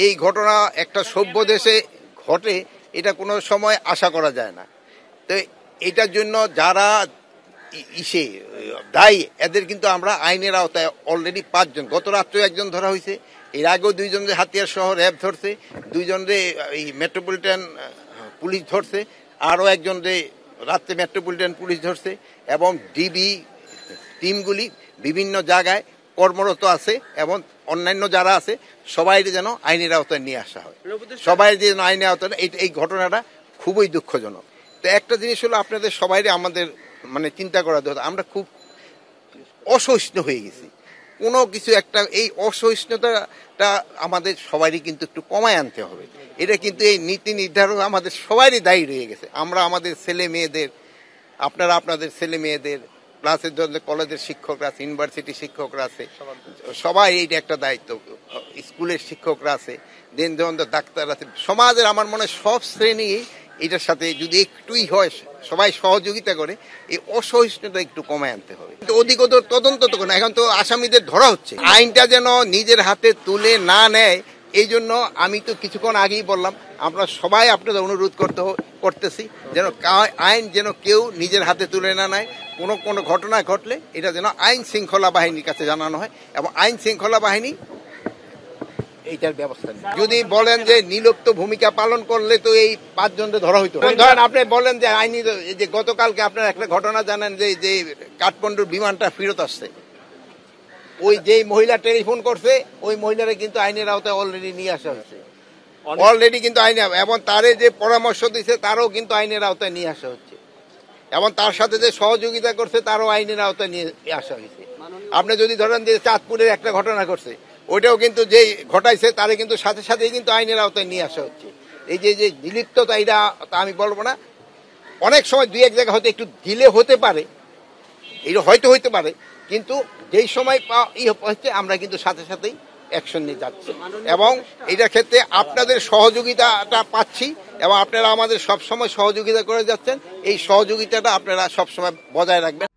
এই ঘটনা একটা সভ্য দেশে ঘটে এটা কোনো সময় আশা করা যায় না। তো এটার জন্য যারা ইসে দায়ী এদের কিন্তু আমরা আইনের আওতায় অলরেডি 5 জন, গত রাত্রে একজন ধরা হয়েছে, এর আগেও 2 জনকে হাতিয়ার সহ র্যাব ধরছে, 2 জনরে এই মেট্রোপলিটন পুলিশ ধরছে, আরও একজনরে রাত্রে মেট্রোপলিটন পুলিশ ধরছে, এবং ডিবি টিমগুলি বিভিন্ন জায়গায় কর্মরত আছে, এবং অন্যান্য যারা আছে সবাই যেন আইনের আওতায় নিয়ে আসা হয়, সবাই যেন আইনের আওতায়। এই ঘটনাটা খুবই দুঃখজনক। তো একটা জিনিস হলো আপনাদের সবাই আমাদের মানে চিন্তা করা দরকার, আমরা খুব অসহিষ্ণু হয়ে গেছি কোনো কিছু একটা, এই অসহিষ্ণুতাটা আমাদের সবারই কিন্তু একটু কমায় আনতে হবে। এটা কিন্তু এই নীতি নির্ধারক আমাদের সবারই দায়ী রয়ে গেছে। আমরা আমাদের ছেলে মেয়েদের, আপনারা আপনাদের ছেলে মেয়েদের, ক্লাসের কলেজের শিক্ষকরা আছে, ইউনিভার্সিটি শিক্ষকরা আছে, সবাই এইটা একটা দায়িত্ব, স্কুলের শিক্ষকরা আছে, দেন ডাক্তার আছে, সমাজের আমার মনে হয় সব শ্রেণী এটার সাথে যদি একটুই হয়, সবাই সহযোগিতা করে, এই অসহিষ্ণুতা একটু কমায় আনতে হবে। কিন্তু অধিকতর তদন্ত তো কোনো, এখন তো আসামিদের ধরা হচ্ছে, আইনটা যেন নিজের হাতে তুলে না নেয়। এই জন্য আমি তো কিছুক্ষণ আগেই বললাম, আমরা সবাই আপনাদের অনুরোধ করতেছি যেন আইন যেন কেউ নিজের হাতে তুলে না নেয়। কোনো ঘটনা ঘটলে এটা যেন আইন শৃঙ্খলা বাহিনীর কাছে জানানো হয়, এবং আইন শৃঙ্খলা বাহিনী এইটার ব্যবস্থা নেই। যদি বলেন যে নির্লিপ্ত ভূমিকা পালন করলে তো এই 5 জনকে ধরা হইতো। ধরেন আপনি বলেন যে আইনি, যে গতকালকে আপনার একটা ঘটনা জানেন যে কাঠমান্ডুর বিমানটা ফেরত আসছে, ওই যেই মহিলা টেলিফোন করছে ওই মহিলারা কিন্তু আইনের আওতায় অলরেডি নিয়ে আসা হয়েছে, অলরেডি কিন্তু আইনে, এবং তারে যে পরামর্শ দিচ্ছে তারও কিন্তু আইনের আওতায় নিয়ে আসা হচ্ছে, এবং তার সাথে যে সহযোগিতা করছে তারও আইনের আওতায় নিয়ে আসা হয়েছে। আপনি যদি ধরেন যে চাঁদপুরের একটা ঘটনা ঘটছে, ওইটাও কিন্তু যেই ঘটাইছে তারে কিন্তু সাথে সাথেই কিন্তু আইনের আওতায় নিয়ে আসা হচ্ছে। এই যে নির্লিপ্ততা, এটা আমি বলবো না, অনেক সময় 2-1 জায়গায় হয়তো একটু ডিলে হতে পারে, এটা হয়তো হইতে পারে, কিন্তু যেই সময় হচ্ছে আমরা কিন্তু সাথে সাথেই অ্যাকশন নিয়ে যাচ্ছি, এবং এটার ক্ষেত্রে আপনাদের সহযোগিতাটা পাচ্ছি, এবং আপনারা আমাদের সবসময় সহযোগিতা করে যাচ্ছেন। এই সহযোগিতাটা আপনারা সবসময় বজায় রাখবেন।